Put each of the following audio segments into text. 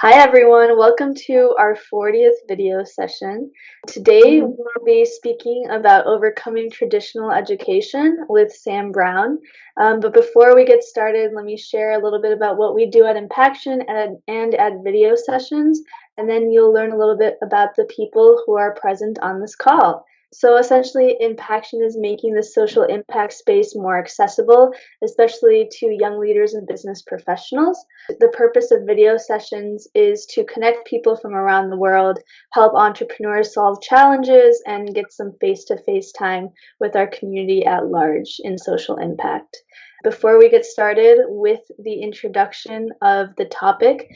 Hi everyone, welcome to our 40th video session. Today we'll be speaking about overcoming traditional education with Sam Brown. But before we get started, let me share a little bit about what we do at Impaction and at video sessions, and then you'll learn a little bit about the people who are present on this call. So essentially, Impaction is making the social impact space more accessible, especially to young leaders and business professionals. The purpose of video sessions is to connect people from around the world, help entrepreneurs solve challenges, and get some face-to-face time with our community at large in social impact. Before we get started with the introduction of the topic,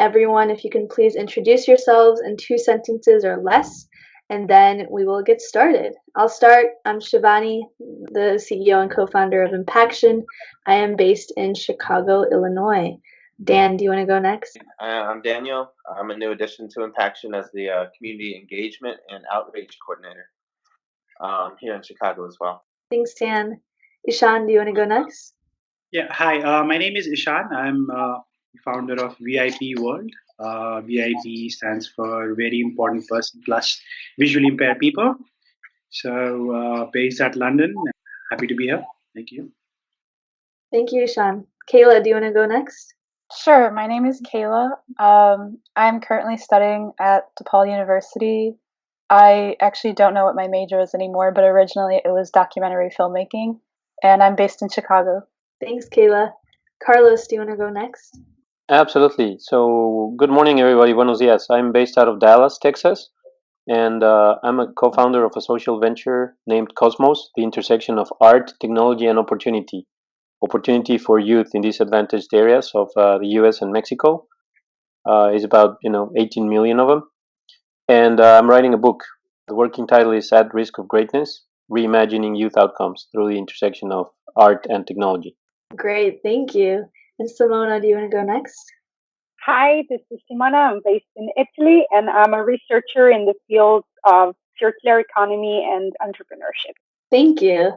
everyone, if you can please introduce yourselves in 2 sentences or less, and then we will get started. I'll start. I'm Shivani, the CEO and co-founder of Impaction. I am based in Chicago, Illinois. Dan, do you want to go next? I'm Daniel. I'm a new addition to Impaction as the Community Engagement and Outreach Coordinator here in Chicago as well. Thanks, Dan. Ishan, do you want to go next? Yeah, hi. My name is Ishan. I'm founder of VIP World. VIP stands for Very Important Person Plus Visually Impaired People. So based at London. Happy to be here. Thank you. Thank you, Ishan. Kayla, do you want to go next? Sure. My name is Kayla. I'm currently studying at DePaul University. I actually don't know what my major is anymore, but originally it was documentary filmmaking, and I'm based in Chicago. Thanks, Kayla. Carlos, do you want to go next? Absolutely. So, good morning, everybody. Buenos dias. I'm based out of Dallas, Texas, and I'm a co-founder of a social venture named Cosmos, the intersection of art, technology, and opportunity. Opportunity for youth in disadvantaged areas of the U.S. and Mexico is about 18 million of them, and I'm writing a book. The working title is "At Risk of Greatness: Reimagining Youth Outcomes Through the Intersection of Art and Technology." Great, thank you. And Simona, do you want to go next? Hi, this is Simona. I'm based in Italy, and I'm a researcher in the fields of circular economy and entrepreneurship. Thank you.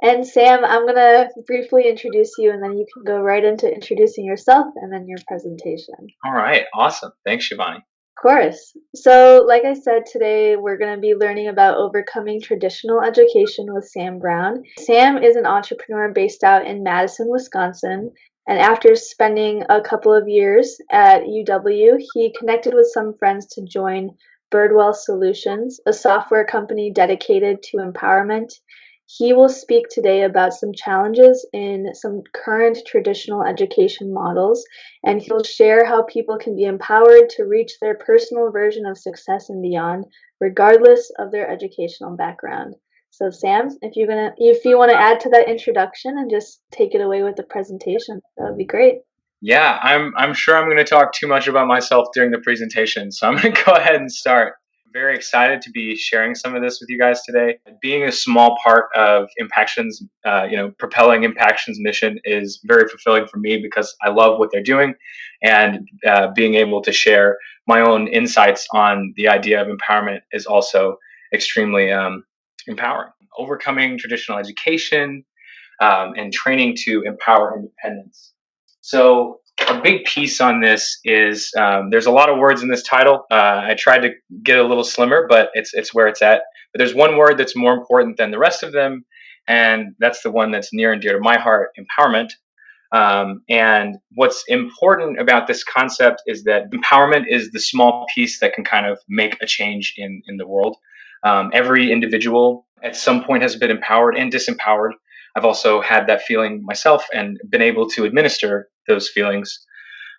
And Sam, I'm going to briefly introduce you, and then you can go right into introducing yourself and then your presentation. All right, awesome. Thanks, Shivani. Of course. So, like I said, today we're going to be learning about overcoming traditional education with Sam Brown. Sam is an entrepreneur based out in Madison, Wisconsin. And after spending a couple of years at UW, he connected with some friends to join Birdwell Solutions, a software company dedicated to empowerment. He will speak today about some challenges in some current traditional education models, and he'll share how people can be empowered to reach their personal version of success and beyond, regardless of their educational background. So Sam, if you want to add to that introduction and just take it away with the presentation, that would be great. Yeah, I'm sure I'm going to talk too much about myself during the presentation, so I'm going to go ahead and start. Very excited to be sharing some of this with you guys today. Being a small part of Impaction's, propelling Impaction's mission is very fulfilling for me because I love what they're doing, and being able to share my own insights on the idea of empowerment is also extremely empowering. Overcoming traditional education and training to empower independence. So a big piece on this is there's a lot of words in this title. I tried to get a little slimmer, but it's where it's at. But there's one word that's more important than the rest of them, and that's the one that's near and dear to my heart: empowerment. And what's important about this concept is that empowerment is the small piece that can kind of make a change in the world. Every individual at some point has been empowered and disempowered. I've also had that feeling myself and been able to administer those feelings.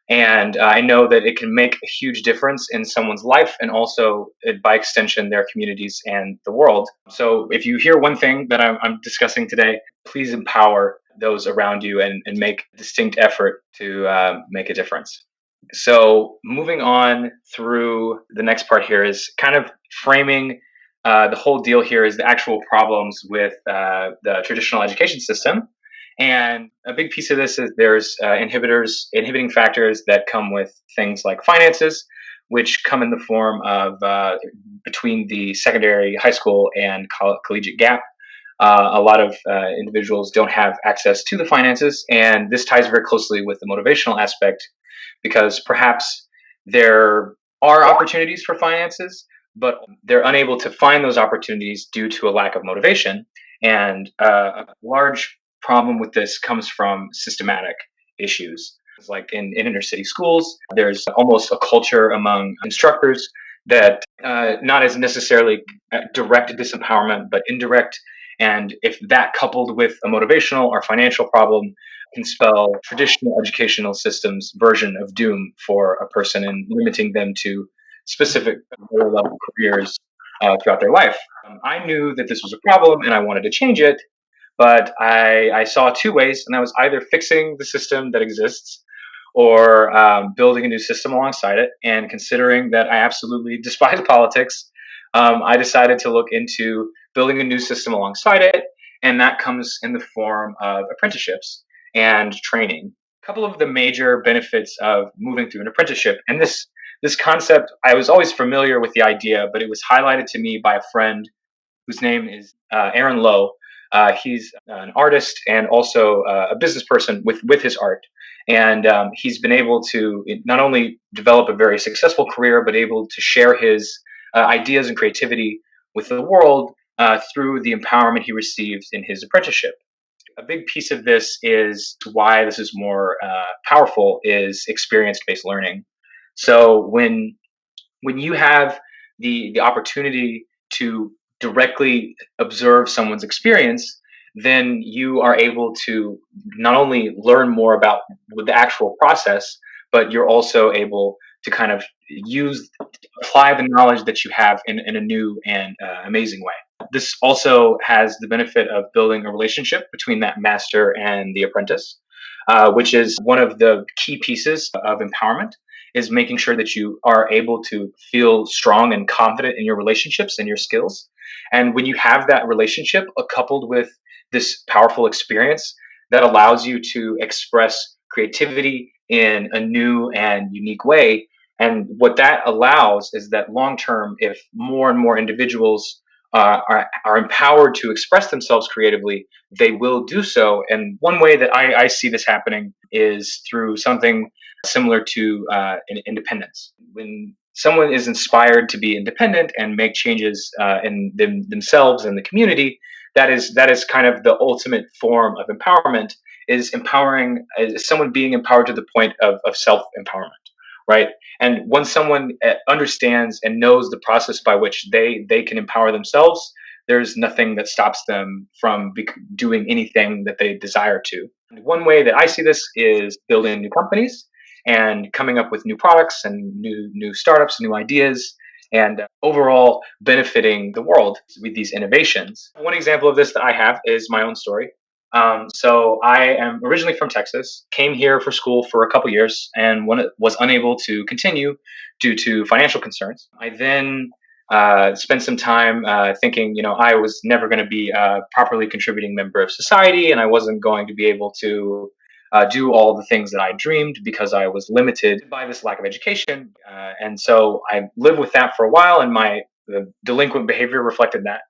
And I know that it can make a huge difference in someone's life and also, by extension, their communities and the world. So if you hear one thing that I'm discussing today, please empower those around you and make a distinct effort to make a difference. So moving on through the next part here is kind of framing the whole deal here is the actual problems with the traditional education system. And a big piece of this is there's inhibiting factors that come with things like finances, which come in the form of between the secondary, high school, and collegiate gap. A lot of individuals don't have access to the finances, and this ties very closely with the motivational aspect, because perhaps there are opportunities for finances, but they're unable to find those opportunities due to a lack of motivation. And a large problem with this comes from systematic issues. Like in inner city schools, there's almost a culture among instructors that not as necessarily direct disempowerment, but indirect. And if that coupled with a motivational or financial problem can spell traditional educational systems version of doom for a person and limiting them to specific lower level careers throughout their life. I knew that this was a problem and I wanted to change it, but I saw two ways, and that was either fixing the system that exists or building a new system alongside it. And considering that I absolutely despise politics, I decided to look into building a new system alongside it, and that comes in the form of apprenticeships and training. A couple of the major benefits of moving through an apprenticeship, and this concept, I was always familiar with the idea, but it was highlighted to me by a friend whose name is Aaron Lowe. He's an artist and also a business person with his art. And he's been able to not only develop a very successful career, but able to share his ideas and creativity with the world through the empowerment he received in his apprenticeship. A big piece of this is why this is more powerful is experience-based learning. So when you have the opportunity to directly observe someone's experience, then you are able to not only learn more about the actual process, but you're also able to kind of apply the knowledge that you have in a new and amazing way. This also has the benefit of building a relationship between that master and the apprentice, which is one of the key pieces of empowerment, is making sure that you are able to feel strong and confident in your relationships and your skills. And when you have that relationship coupled with this powerful experience, that allows you to express creativity in a new and unique way. And what that allows is that long term, if more and more individuals are empowered to express themselves creatively, they will do so. And one way that I see this happening is through something similar to independence. When someone is inspired to be independent and make changes in themselves and the community, that is kind of the ultimate form of empowerment. Is empowering is someone being empowered to the point of self empowerment, right? And once someone understands and knows the process by which they can empower themselves, there's nothing that stops them from doing anything that they desire to. And one way that I see this is building new companies and coming up with new products and new startups, new ideas, and overall benefiting the world with these innovations. One example of this that I have is my own story. So I am originally from Texas, came here for school for a couple years, and was unable to continue due to financial concerns. I then spent some time thinking, I was never going to be a properly contributing member of society, and I wasn't going to be able to do all the things that I dreamed because I was limited by this lack of education. And so I lived with that for a while, and the delinquent behavior reflected that.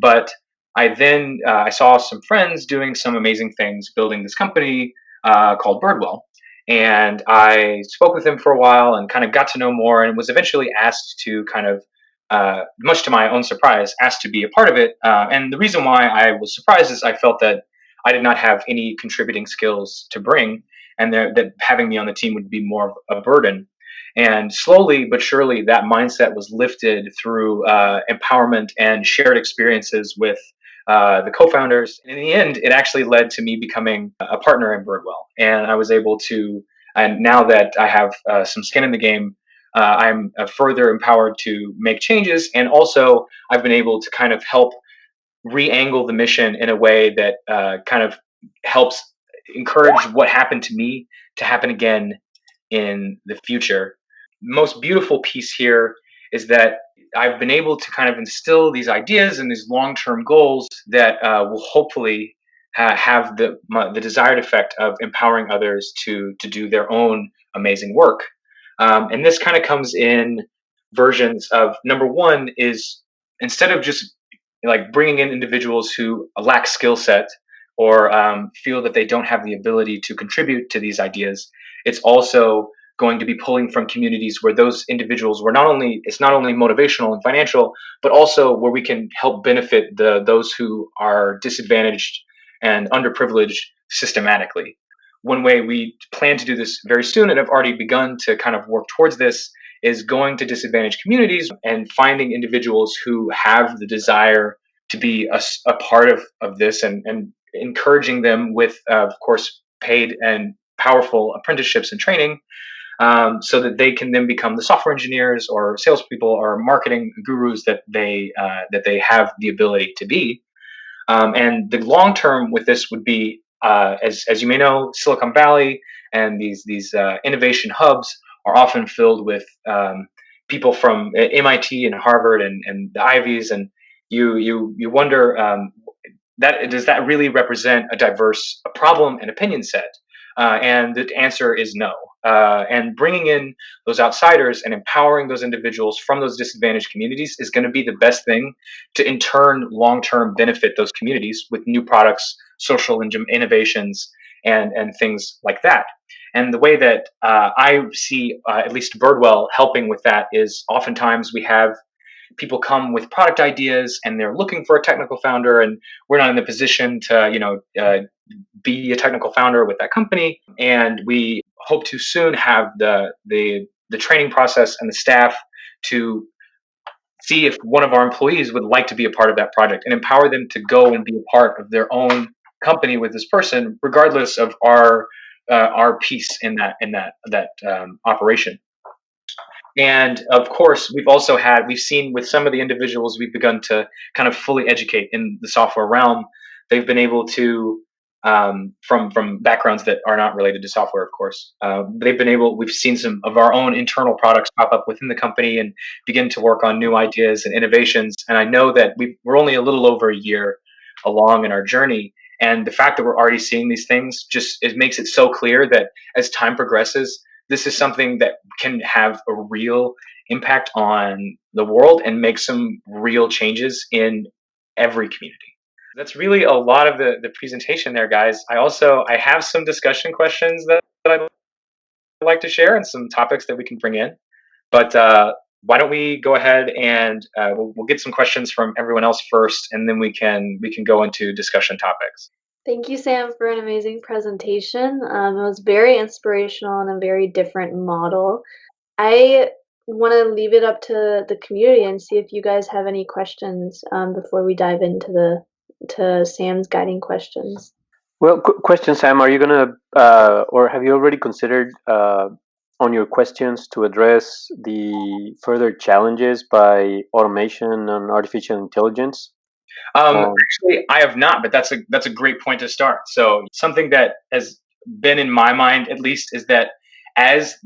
But I saw some friends doing some amazing things, building this company called Birdwell. And I spoke with them for a while and kind of got to know more, and was eventually asked to kind of, much to my own surprise, asked to be a part of it. And the reason why I was surprised is I felt that I did not have any contributing skills to bring, and that having me on the team would be more of a burden. And slowly but surely, that mindset was lifted through empowerment and shared experiences with the co-founders. In the end, it actually led to me becoming a partner in Birdwell. And I was able to, and now that I have some skin in the game, I'm further empowered to make changes. And also, I've been able to kind of help re-angle the mission in a way that kind of helps encourage what happened to me to happen again in the future. Most beautiful piece here is that I've been able to kind of instill these ideas and these long-term goals that will hopefully have the desired effect of empowering others to do their own amazing work. And this kind of comes in versions of, number one is, instead of just like bringing in individuals who lack skill set or feel that they don't have the ability to contribute to these ideas, it's also going to be pulling from communities where those individuals were it's not only motivational and financial, but also where we can help benefit those who are disadvantaged and underprivileged systematically. One way we plan to do this very soon, and have already begun to kind of work towards this, is going to disadvantaged communities and finding individuals who have the desire to be a part of this, and encouraging them with, of course, paid and powerful apprenticeships and training, so that they can then become the software engineers or salespeople or marketing gurus that they have the ability to be. And the long term with this would be, as you may know, Silicon Valley and these innovation hubs are often filled with people from MIT and Harvard and the Ivies, and you wonder, that does that really represent a diverse problem and opinion set? And the answer is no. And bringing in those outsiders and empowering those individuals from those disadvantaged communities is going to be the best thing to, in turn, long-term benefit those communities with new products, social innovations, and things like that. And the way that I see, at least Birdwell, helping with that is oftentimes we have people come with product ideas and they're looking for a technical founder, and we're not in the position to be a technical founder with that company, and we hope to soon have the training process and the staff to see if one of our employees would like to be a part of that project and empower them to go and be a part of their own company with this person, regardless of our piece in that operation. And of course, we've seen with some of the individuals we've begun to kind of fully educate in the software realm, they've been able to, from backgrounds that are not related to software, of course, we've seen some of our own internal products pop up within the company and begin to work on new ideas and innovations. And I know that we're only a little over a year along in our journey. And the fact that we're already seeing these things it makes it so clear that as time progresses, this is something that can have a real impact on the world and make some real changes in every community. That's really a lot of the presentation there, guys. I have some discussion questions that I'd like to share and some topics that we can bring in. But why don't we go ahead and we'll get some questions from everyone else first, and then we can go into discussion topics. Thank you, Sam, for an amazing presentation. It was very inspirational and a very different model. I want to leave it up to the community and see if you guys have any questions before we dive into Sam's guiding questions. Well, question, Sam. Are you gonna, or have you already considered on your questions to address the further challenges by automation and artificial intelligence? Actually, I have not, but that's a great point to start. So something that has been in my mind, at least, is that as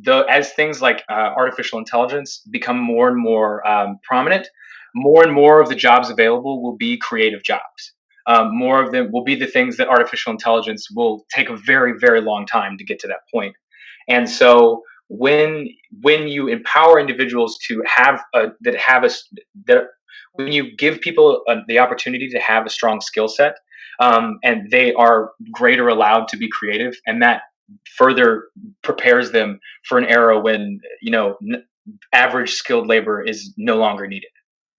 things like artificial intelligence become more and more prominent, more and more of the jobs available will be creative jobs. More of them will be the things that artificial intelligence will take a very, very long time to get to that point. And so when you empower individuals to when you give people the opportunity to have a strong skill set, and they are greater allowed to be creative, and that further prepares them for an era when average skilled labor is no longer needed.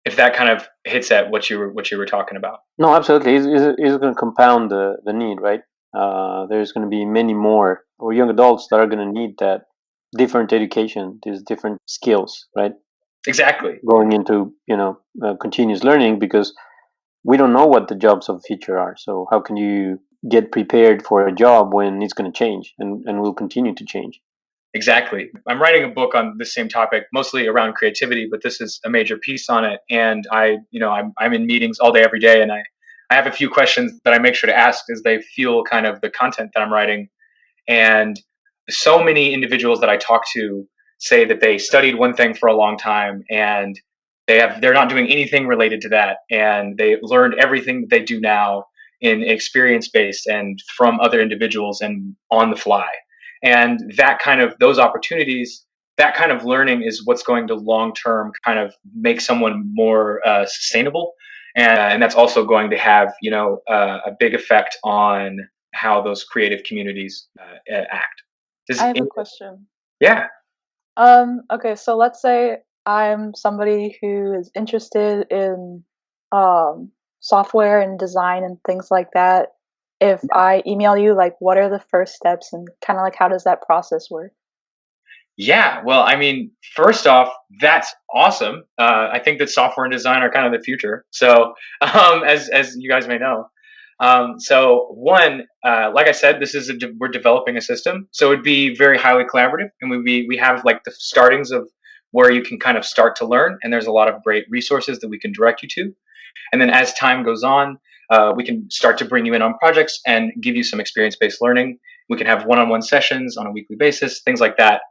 If that kind of hits at what you were talking about. No, absolutely. It's going to compound the need, right? There's going to be many more or young adults that are going to need that different education, these different skills, right? Exactly. Going into continuous learning, because we don't know what the jobs of the future are. So how can you get prepared for a job when it's going to change and will continue to change? Exactly. I'm writing a book on the same topic, mostly around creativity, but this is a major piece on it. And I'm in meetings all day, every day, and I have a few questions that I make sure to ask as they fuel kind of the content that I'm writing. And so many individuals that I talk to say that they studied one thing for a long time and they're not doing anything related to that, and they learned everything that they do now in experience based and from other individuals and on the fly. And those opportunities, that kind of learning is what's going to long term kind of make someone more sustainable, and that's also going to have a big effect on how those creative communities act. I have a question. Yeah. Okay, so let's say I'm somebody who is interested in software and design and things like that. If I email you, like, what are the first steps and kind of like how does that process work? Yeah, well, I mean, first off, that's awesome. I think that software and design are kind of the future. So, as you guys may know, so one, like I said, this is we're developing a system, so it'd be very highly collaborative, and we have like the startings of where you can kind of start to learn, and there's a lot of great resources that we can direct you to. And then as time goes on, we can start to bring you in on projects and give you some experience based learning. We can have one on one sessions on a weekly basis, things like that,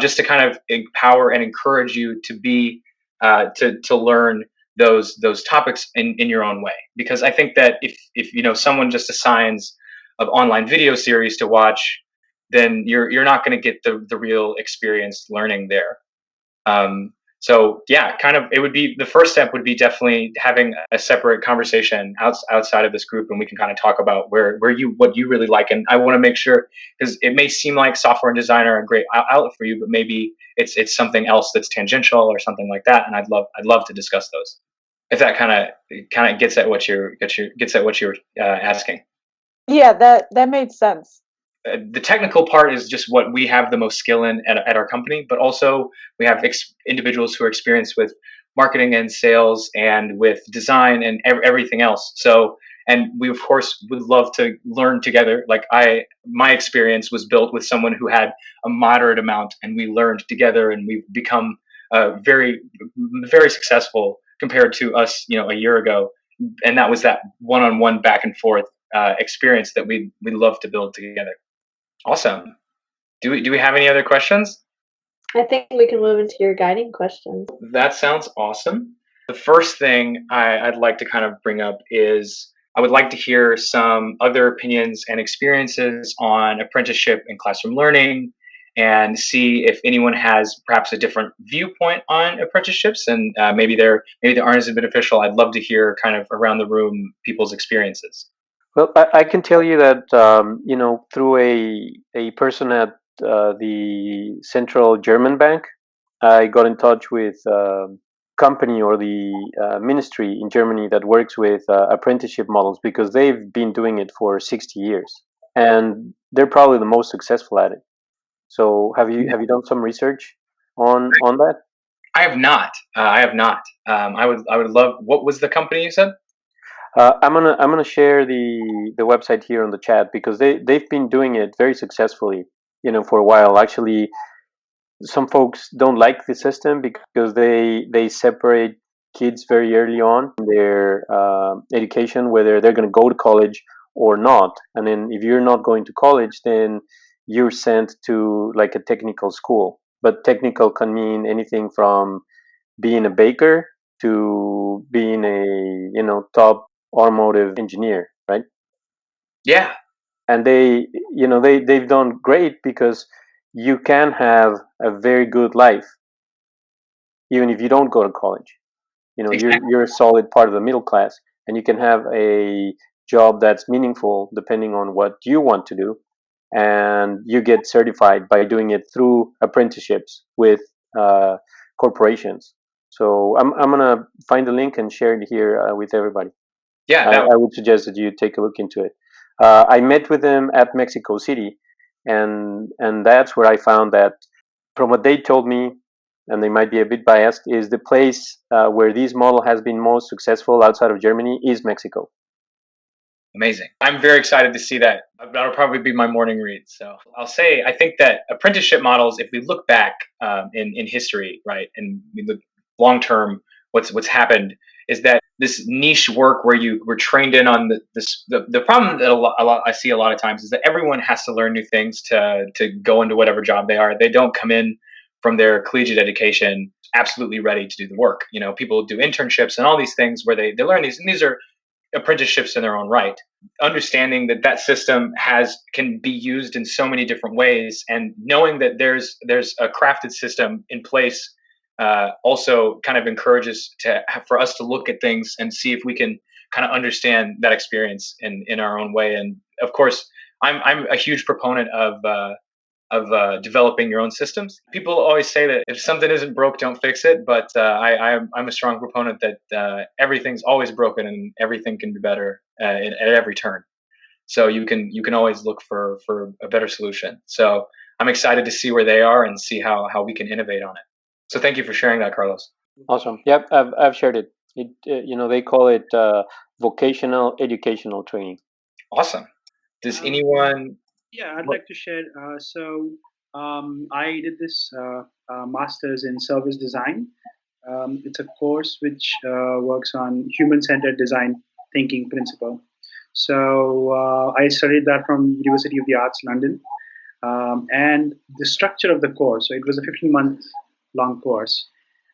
just to kind of empower and encourage you to be to learn those topics in your own way. Because I think that if you know someone just assigns an online video series to watch, then you're not going to get the real experienced learning there. Um, so yeah, kind of it would be the first step would be definitely having a separate conversation outside of this group, and we can kind of talk about where you what you really like. And I want to make sure because it may seem like software and design are a great outlet for you, but maybe it's something else that's tangential or something like that. And I'd love to discuss those if that kind of gets at what you're asking. Yeah, that made sense. The technical part is just what we have the most skill in at our company, but also we have individuals who are experienced with marketing and sales and with design and everything else. So, and we of course would love to learn together. Like my experience was built with someone who had a moderate amount, and we learned together, and we've become very, very successful compared to us, a year ago. And that was that one-on-one back and forth experience that we love to build together. Awesome. Do we have any other questions? I think we can move into your guiding questions. That sounds awesome. The first thing I'd like to kind of bring up is I would like to hear some other opinions and experiences on apprenticeship and classroom learning and see if anyone has perhaps a different viewpoint on apprenticeships and maybe they aren't as beneficial. I'd love to hear kind of around the room people's experiences. Well, I can tell you that through a person at the Central German Bank, I got in touch with company or the ministry in Germany that works with apprenticeship models because they've been doing it for 60 years and they're probably the most successful at it. So have you done some research on that? I have not. I have not. I would love. What was the company you said? I'm gonna share the website here on the chat because they've been doing it very successfully, for a while. Actually, some folks don't like the system because they separate kids very early on in their education, whether they're going to go to college or not. And then if you're not going to college, then you're sent to like a technical school. But technical can mean anything from being a baker to being a top automotive engineer, right? Yeah. And they've done great because you can have a very good life even if you don't go to college. Exactly. You're a solid part of the middle class, and you can have a job that's meaningful depending on what you want to do, and you get certified by doing it through apprenticeships with corporations. So I'm gonna find the link and share it here with everybody. Yeah. I would suggest that you take a look into it. I met with them at Mexico City, and that's where I found that, from what they told me, and they might be a bit biased, is the place where this model has been most successful outside of Germany is Mexico. Amazing. I'm very excited to see that. That'll probably be my morning read. So I'll say I think that apprenticeship models, if we look back in history, right, and we look long term, what's happened is that this niche work where you were trained in on the problem that I see a lot of times is that everyone has to learn new things to go into whatever job they are. They don't come in from their collegiate education absolutely ready to do the work. People do internships and all these things where they learn these, and these are apprenticeships in their own right. Understanding that system can be used in so many different ways, and knowing that there's a crafted system in place also kind of encourages for us to look at things and see if we can kind of understand that experience in our own way. And of course, I'm a huge proponent of developing your own systems. People always say that if something isn't broke, don't fix it. But I'm a strong proponent that everything's always broken and everything can be better at every turn. So you can always look for a better solution. So I'm excited to see where they are and see how we can innovate on it. So thank you for sharing that, Carlos. Awesome. Yep, I've shared it. They call it vocational educational training. Awesome. Does anyone? Yeah, I'd like to share. I did this master's in service design. It's a course which works on human-centered design thinking principle. So I studied that from University of the Arts, London. And the structure of the course, so it was a 15-month long course.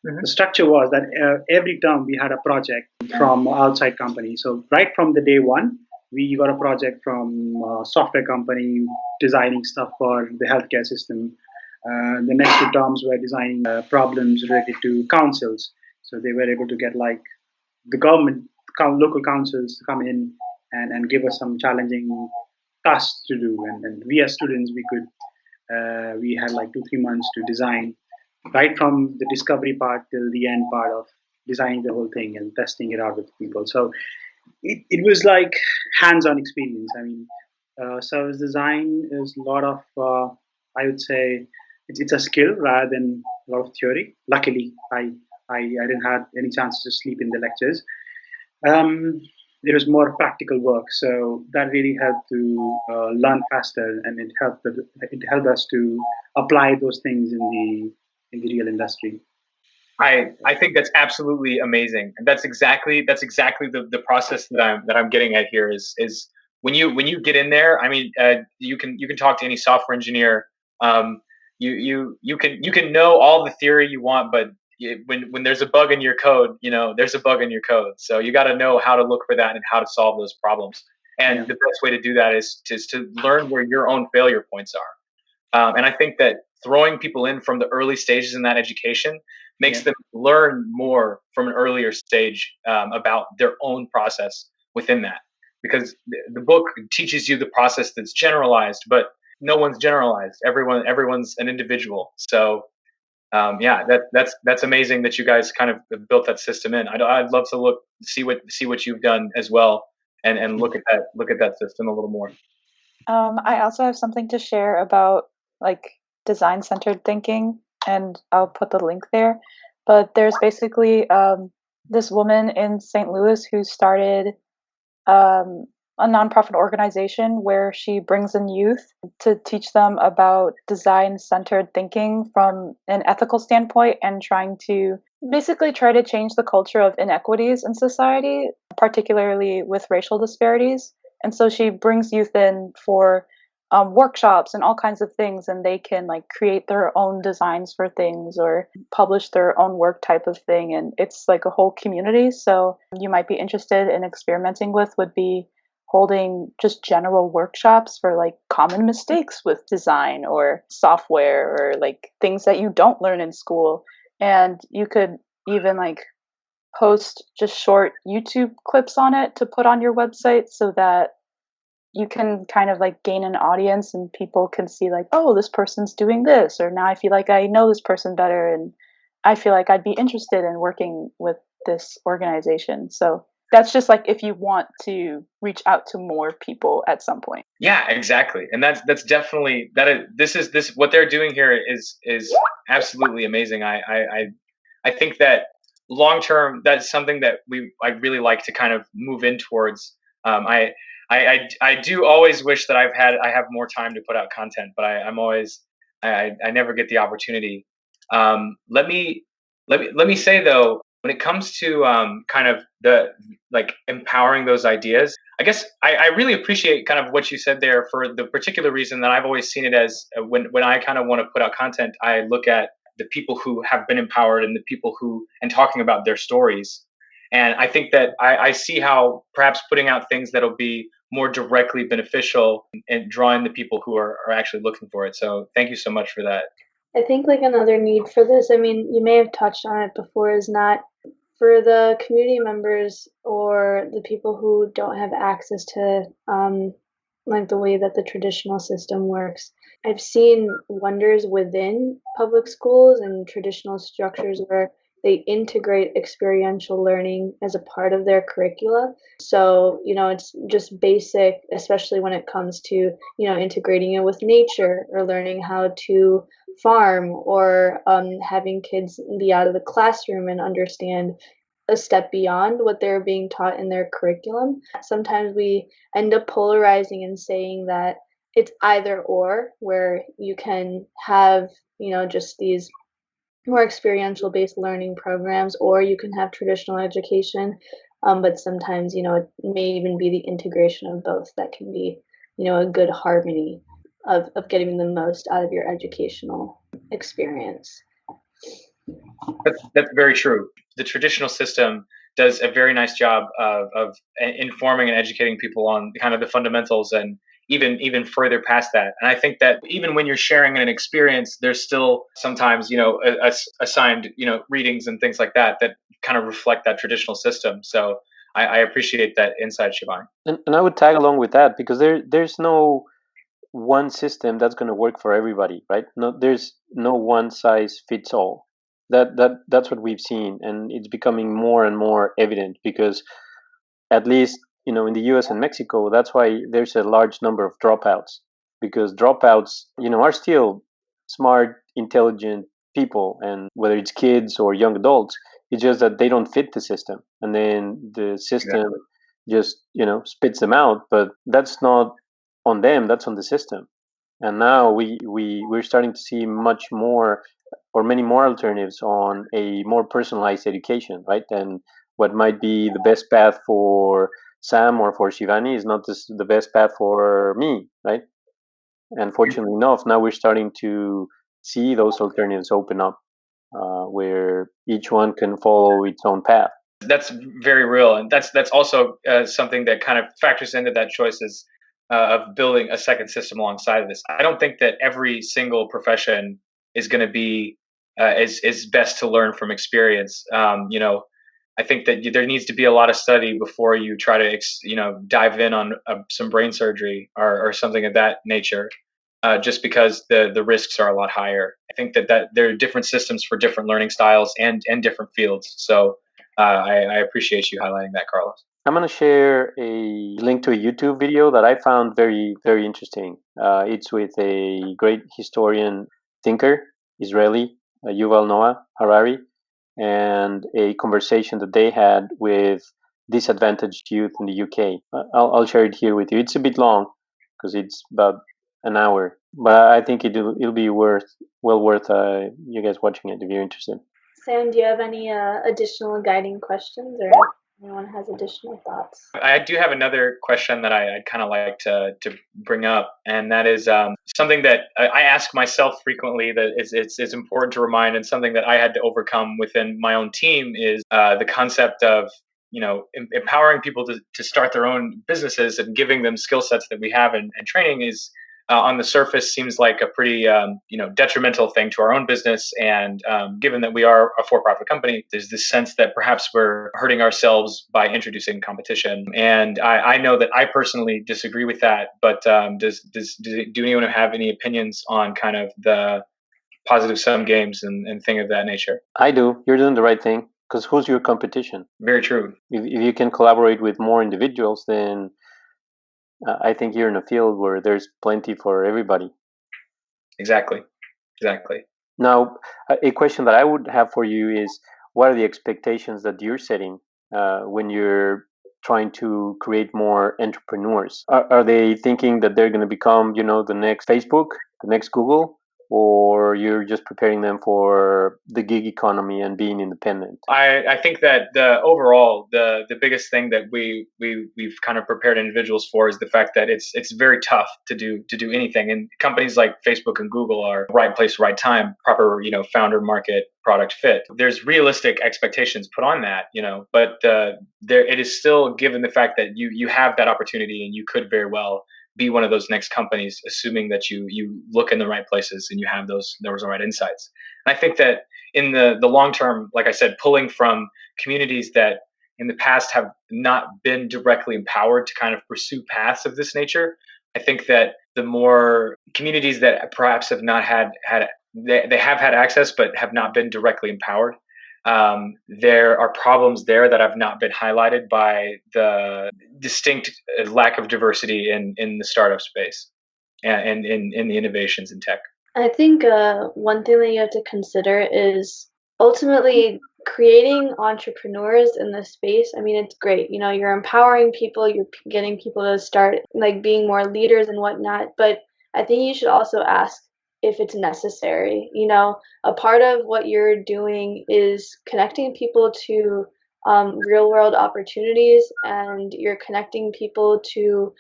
Mm-hmm. The structure was that every term we had a project from outside company. So right from the day one, we got a project from a software company designing stuff for the healthcare system. The next two terms were designing problems related to councils. So they were able to get like the government, local councils to come in and give us some challenging tasks to do. And we as students, we had like 2-3 months to design right from the discovery part till the end part of designing the whole thing and testing it out with people. So it was like hands-on experience. I mean, service design is a lot of, I would say, it's a skill rather than a lot of theory. Luckily, I didn't have any chance to sleep in the lectures. It was more practical work, so that really helped to learn faster, and it helped us to apply those things in the real industry. I think that's absolutely amazing, and that's exactly the process that I'm getting at here is when you get in there. I mean, you can talk to any software engineer. You can know all the theory you want, but when there's a bug in your code, there's a bug in your code. So you got to know how to look for that and how to solve those problems. And the best way to do that is to learn where your own failure points are. And I think that throwing people in from the early stages in that education makes them learn more from an earlier stage about their own process within that. Because the book teaches you the process that's generalized, but no one's generalized. Everyone's an individual. So that's amazing that you guys kind of built that system in. I'd love to see what you've done as well, and look at that system a little more. I also have something to share about like design-centered thinking, and I'll put the link there. But there's basically this woman in St. Louis who started a nonprofit organization where she brings in youth to teach them about design-centered thinking from an ethical standpoint and trying to basically try to change the culture of inequities in society, particularly with racial disparities. And so she brings youth in for workshops and all kinds of things, and they can like create their own designs for things or publish their own work type of thing. And it's like a whole community. So you might be interested in experimenting with would be holding just general workshops for like common mistakes with design or software or like things that you don't learn in school. And you could even like post just short YouTube clips on it to put on your website so that you can kind of like gain an audience and people can see like, oh, this person's doing this, or now I feel like I know this person better and I feel like I'd be interested in working with this organization. So that's just like if you want to reach out to more people at some point. Yeah, exactly. And that's definitely this what they're doing here is absolutely amazing. I think that long term that's something that I really like to kind of move in towards. I do always wish that I have more time to put out content, but I never get the opportunity. Let me say though, when it comes to kind of the like empowering those ideas, I guess I really appreciate kind of what you said there for the particular reason that I've always seen it as when I kind of want to put out content, I look at the people who have been empowered and the people and talking about their stories. And I think that I see how perhaps putting out things that'll be more directly beneficial and drawing the people who are actually looking for it. So thank you so much for that. I think like another need for this, I mean, you may have touched on it before, is not for the community members or the people who don't have access to like the way that the traditional system works. I've seen wonders within public schools and traditional structures where they integrate experiential learning as a part of their curricula. So, it's just basic, especially when it comes to, integrating it with nature or learning how to farm or having kids be out of the classroom and understand a step beyond what they're being taught in their curriculum. Sometimes we end up polarizing and saying that it's either or, where you can have, just these more experiential based learning programs, or you can have traditional education. But sometimes, it may even be the integration of both that can be, a good harmony of getting the most out of your educational experience. That's very true. The traditional system does a very nice job of informing and educating people on kind of the fundamentals and even further past that. And I think that even when you're sharing an experience, there's still sometimes assigned readings and things like that that kind of reflect that traditional system. So I appreciate that insight, Shivani. And I would tag along with that because there's no one system that's going to work for everybody, right? No, there's no one size fits all. That's what we've seen, and it's becoming more and more evident because at least in the U.S. and Mexico, that's why there's a large number of dropouts, because dropouts are still smart, intelligent people, and whether it's kids or young adults, it's just that they don't fit the system, and then the system just spits them out. But that's not on them, that's on the system. And now we're starting to see much more or many more alternatives on a more personalized education, right? And what might be the best path for Sam or for Shivani is not the best path for me, right? And fortunately enough, now we're starting to see those alternatives open up, where each one can follow its own path. That's very real, and that's also something that kind of factors into that choices of building a second system alongside of this. I don't think that every single profession is going to be is best to learn from experience. I think that there needs to be a lot of study before you try to dive in on some brain surgery or something of that nature. Just because the risks are a lot higher. I think that there are different systems for different learning styles and different fields. So I appreciate you highlighting that, Carlos. I'm going to share a link to a YouTube video that I found very, very interesting. It's with a great historian, thinker, Israeli, Yuval Noah Harari, and a conversation that they had with disadvantaged youth in the UK. I'll share it here with you. It's a bit long because it's about an hour, but I think it'll be well worth you guys watching it if you're interested. Sam, do you have any additional guiding questions, or anyone has additional thoughts? I do have another question that I'd kind of like to bring up, and that is something that I ask myself frequently that it's important to remind, and something that I had to overcome within my own team is the concept of empowering people to start their own businesses and giving them skill sets that we have and training is on the surface seems like a pretty detrimental thing to our own business. And given that we are a for-profit company, there's this sense that perhaps we're hurting ourselves by introducing competition. And I know that I personally disagree with that. But do anyone have any opinions on kind of the positive sum games and thing of that nature? I do. You're doing the right thing, because who's your competition? Very true. If you can collaborate with more individuals, then I think you're in a field where there's plenty for everybody. Exactly. Now, a question that I would have for you is, what are the expectations that you're setting when you're trying to create more entrepreneurs? Are they thinking that they're going to become, the next Facebook, the next Google? Or you're just preparing them for the gig economy and being independent? I think that the biggest thing that we've kind of prepared individuals for is the fact that it's very tough to do anything. And companies like Facebook and Google are right place, right time, proper founder market product fit. There's realistic expectations put on that, but it is still given the fact that you have that opportunity and you could very well be one of those next companies, assuming that you look in the right places and you have those right insights. And I think that in the long term, like I said, pulling from communities that in the past have not been directly empowered to kind of pursue paths of this nature, I think that the more communities that perhaps have not they have had access but have not been directly empowered. There are problems there that have not been highlighted by the distinct lack of diversity in the startup space and in the innovations in tech. I think one thing that you have to consider is ultimately creating entrepreneurs in this space. I mean, it's great. You know, you're empowering people, you're getting people to start like being more leaders and whatnot. But I think you should also ask if it's necessary. You know, a part of what you're doing is connecting people to real world opportunities, and you're connecting people to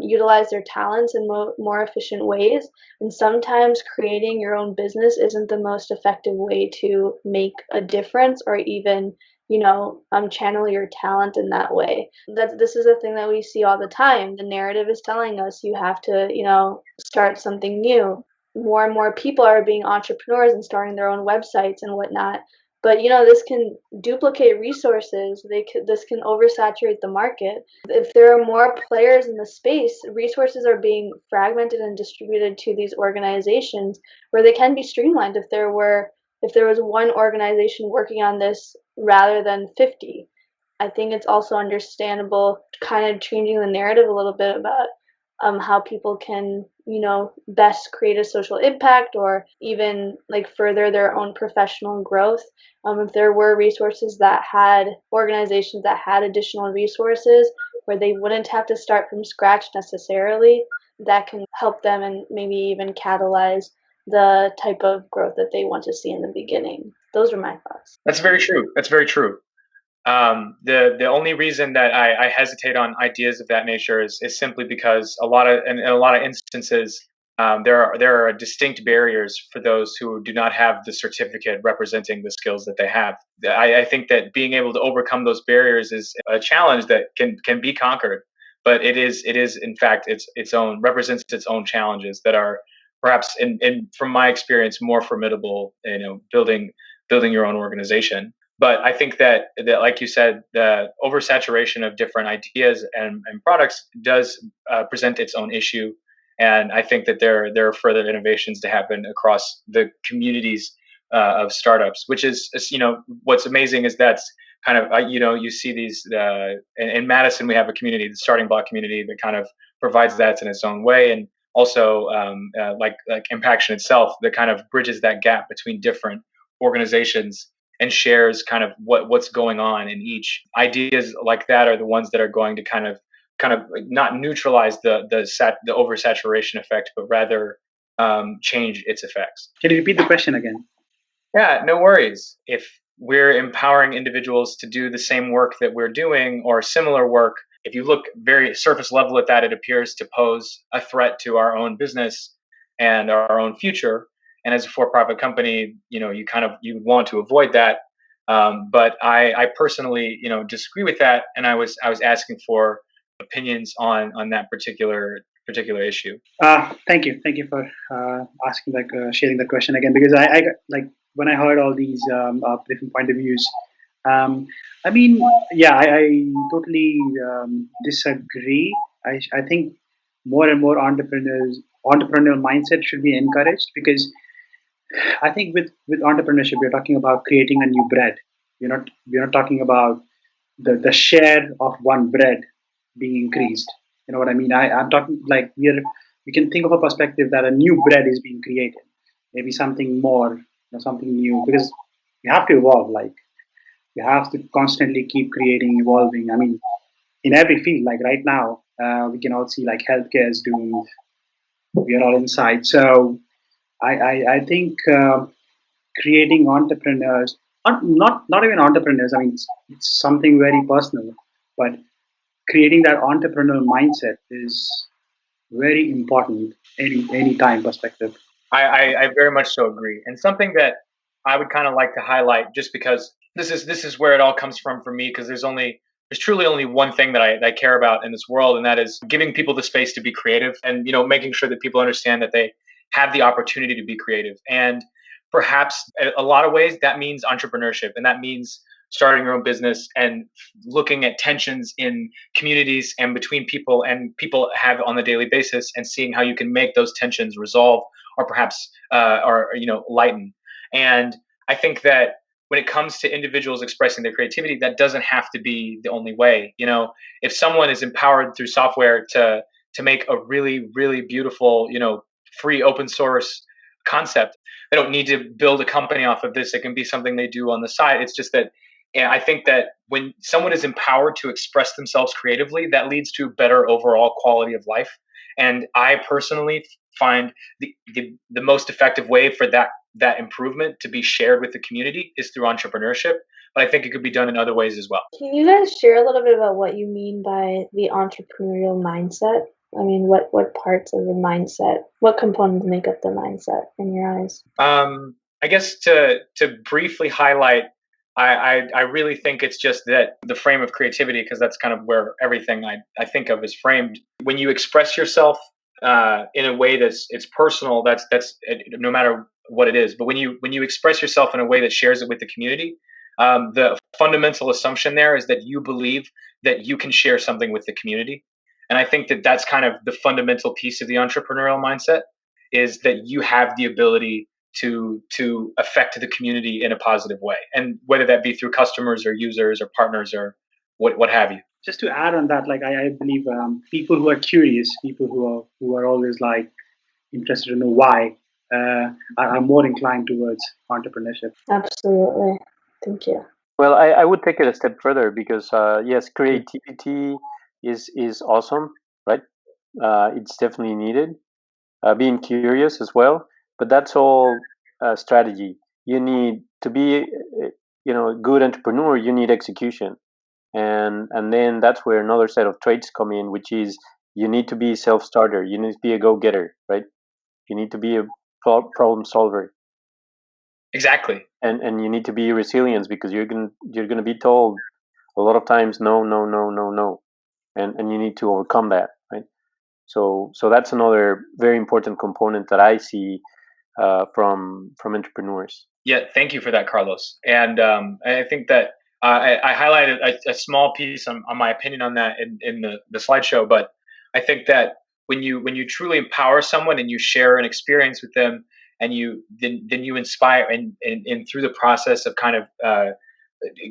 utilize their talents in more efficient ways. And sometimes creating your own business isn't the most effective way to make a difference or even, channel your talent in that way. This is a thing that we see all the time. The narrative is telling us you have to, start something new. More and more people are being entrepreneurs and starting their own websites and whatnot. But this can duplicate resources. This can oversaturate the market. If there are more players in the space, resources are being fragmented and distributed to these organizations where they can be streamlined if there was one organization working on this rather than 50. I think it's also understandable kind of changing the narrative a little bit about how people can, best create a social impact or even like further their own professional growth. If there were organizations that had additional resources where they wouldn't have to start from scratch necessarily, that can help them and maybe even catalyze the type of growth that they want to see in the beginning. Those are my thoughts. That's very true. That's very true. The only reason that I hesitate on ideas of that nature is simply because in a lot of instances there are distinct barriers for those who do not have the certificate representing the skills that they have. I think that being able to overcome those barriers is a challenge that can be conquered, but it is in fact represents its own challenges that are perhaps from my experience more formidable. Building your own organization. But I think that like you said, the oversaturation of different ideas and products does present its own issue. And I think that there are further innovations to happen across the communities of startups, which is, what's amazing is that's kind of, you see these, in Madison, we have a community, the Starting Block community, that kind of provides that in its own way. And also like Impaction itself, that kind of bridges that gap between different organizations and shares kind of what's going on in each. Ideas like that are the ones that are going to kind of not neutralize the oversaturation effect, but rather change its effects. Can you repeat the question again? Yeah, no worries. If we're empowering individuals to do the same work that we're doing or similar work, if you look very surface level at that, it appears to pose a threat to our own business and our own future. And as a for-profit company, you want to avoid that. But I personally, disagree with that, and I was asking for opinions on that particular issue. Thank you for asking sharing the question again, because I like when I heard all these different point of views. I mean, yeah, I totally disagree. I think more and more entrepreneurial mindset should be encouraged, because I think with entrepreneurship, we're talking about creating a new bread. We're not talking about the share of one bread being increased. You know what I mean? I'm talking like we can think of a perspective that a new bread is being created, maybe something more, something new, because you have to evolve. Like you have to constantly keep creating, evolving. I mean, in every field, like right now, we can all see like healthcare is doomed. We are all inside. So I think creating entrepreneurs, not even entrepreneurs. I mean, it's something very personal, but creating that entrepreneurial mindset is very important any time perspective. I very much so agree, and something that I would kind of like to highlight, just because this is where it all comes from for me, because there's truly only one thing that I care about in this world, and that is giving people the space to be creative, and making sure that people understand that they have the opportunity to be creative. And perhaps a lot of ways that means entrepreneurship, and that means starting your own business and looking at tensions in communities and between people and people have on the daily basis, and seeing how you can make those tensions resolve or perhaps or lighten. And I think that when it comes to individuals expressing their creativity, that doesn't have to be the only way. If someone is empowered through software to make a really, really beautiful, free open source concept, they don't need to build a company off of this. It can be something they do on the side. It's just that, and I think that when someone is empowered to express themselves creatively, that leads to better overall quality of life. And I personally find the most effective way for that improvement to be shared with the community is through entrepreneurship. But I think it could be done in other ways as well. Can you guys share a little bit about what you mean by the entrepreneurial mindset? I mean, what parts of the mindset, what components make up the mindset in your eyes? I guess to briefly highlight, I really think it's just that the frame of creativity, because that's kind of where everything I think of is framed. When you express yourself in a way that's it's personal, that's no matter what it is. But when you express yourself in a way that shares it with the community, the fundamental assumption there is that you believe that you can share something with the community. And I think that that's kind of the fundamental piece of the entrepreneurial mindset, is that you have the ability to affect the community in a positive way, and whether that be through customers or users or partners or what have you. Just to add on that, like I believe people who are curious, people who are always like interested to know why, are more inclined towards entrepreneurship. Absolutely. Thank you. Well, I would take it a step further, because yes, creativity is awesome, right? It's definitely needed. Being curious as well, but that's all strategy. You need to be, a good entrepreneur. You need execution, and then that's where another set of traits come in, which is you need to be self-starter. You need to be a go-getter, right? You need to be a problem solver. Exactly. And you need to be resilient, because you're gonna be told a lot of times no, no, no, no, no, and you need to overcome that, right? So that's another very important component that I see from entrepreneurs. Yeah, thank you for that, Carlos. And I think that I highlighted a small piece on my opinion on that in the slideshow. But I think that when you truly empower someone and you share an experience with them, and then you inspire, and through the process of kind of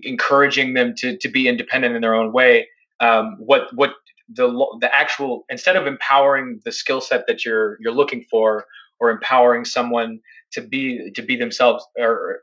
encouraging them to be independent in their own way, what the actual, instead of empowering the skill set that you're looking for, or empowering someone to be themselves, or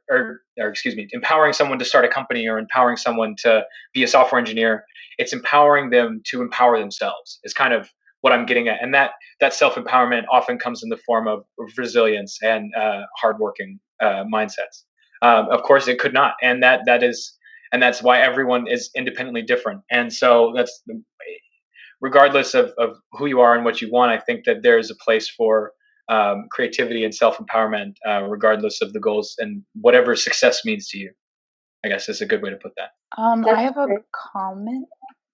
excuse me, empowering someone to start a company, or empowering someone to be a software engineer, it's empowering them to empower themselves is kind of what I'm getting at. And that self-empowerment often comes in the form of resilience and hardworking mindsets. Of course it could not, and that's why everyone is independently different. And so that's regardless of who you are and what you want, I think that there is a place for creativity and self-empowerment, regardless of the goals and whatever success means to you. I guess is a good way to put that. I have a comment.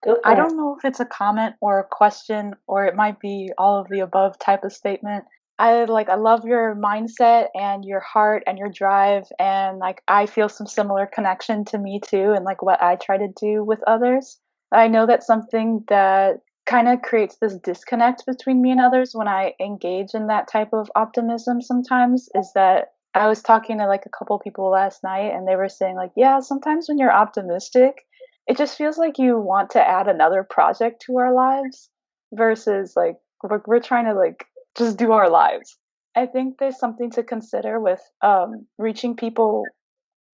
Go for I it. don't know if it's a comment or a question, or it might be all of the above type of statement. I love your mindset and your heart and your drive, and I feel some similar connection to me too, and what I try to do with others. I know that's something that kind of creates this disconnect between me and others when I engage in that type of optimism sometimes, is that I was talking to a couple people last night, and they were saying yeah, sometimes when you're optimistic, it just feels like you want to add another project to our lives versus we're trying to just do our lives. I think there's something to consider with reaching people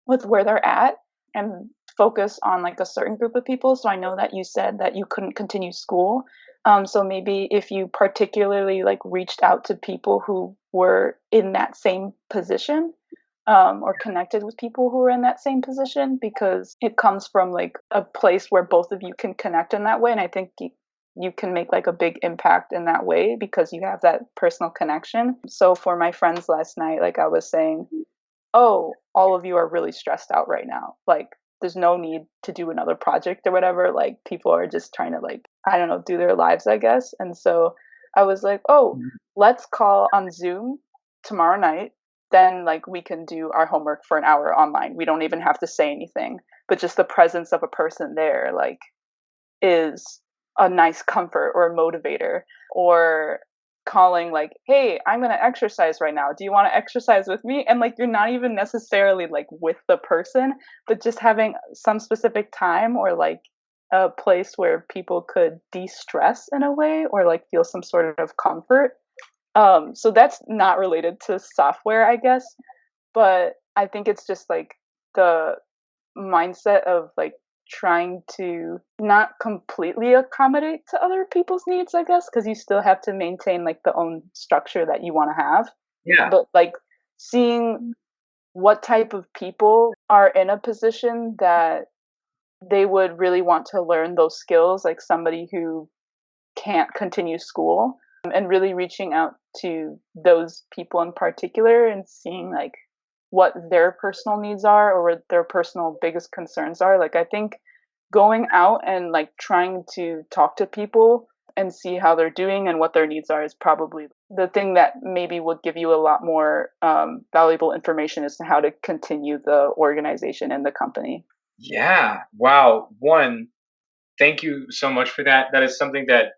with where they're at, and focus on a certain group of people. So I know that you said that you couldn't continue school. So maybe if you particularly reached out to people who were in that same position, or connected with people who are in that same position, because it comes from a place where both of you can connect in that way. And I think you can make a big impact in that way because you have that personal connection. So for my friends last night, I was saying, oh, all of you are really stressed out right now. There's no need to do another project or whatever. People are just trying to I don't know, do their lives, I guess. And so I was like, oh, let's call on Zoom tomorrow night. Then we can do our homework for an hour online. We don't even have to say anything. but just the presence of a person there, like, is a nice comfort or a motivator. Or calling like, hey, I'm going to exercise right now, do you want to exercise with me? And like, you're not even necessarily like with the person, but just having some specific time or like a place where people could de-stress in a way or like feel some sort of comfort. So that's not related to software, I guess, but I think it's just like the mindset of like trying to not completely accommodate to other people's needs, I guess, because you still have to maintain like the own structure that you want to have. Yeah. But like seeing what type of people are in a position that they would really want to learn those skills, like somebody who can't continue school, and really reaching out to those people in particular and seeing like what their personal needs are or what their personal biggest concerns are. Like, I think going out and like trying to talk to people and see how they're doing and what their needs are is probably the thing that maybe would give you a lot more valuable information as to how to continue the organization and the company. Yeah. Wow. One, thank you so much for that. That is something that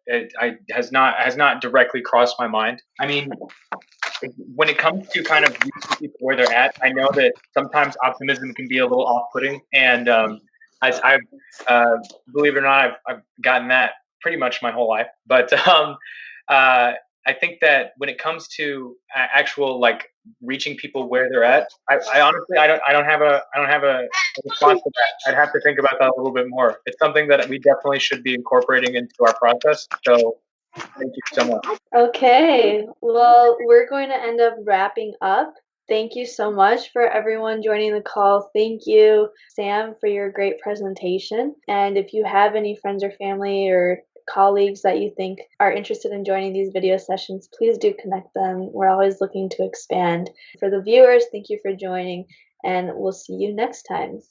has not directly crossed my mind. I mean, when it comes to kind of reaching people where they're at, I know that sometimes optimism can be a little off-putting, and I've believe it or not, I've gotten that pretty much my whole life. But I think that when it comes to actual like reaching people where they're at, I honestly I don't have a response to that. I'd have to think about that a little bit more. It's something that we definitely should be incorporating into our process. So thank you so much. Okay, well, we're going to end up wrapping up. Thank you so much for everyone joining the call. Thank you, Sam, for your great presentation. And if you have any friends or family or colleagues that you think are interested in joining these video sessions, please do connect them. We're always looking to expand. For the viewers, thank you for joining, and we'll see you next time.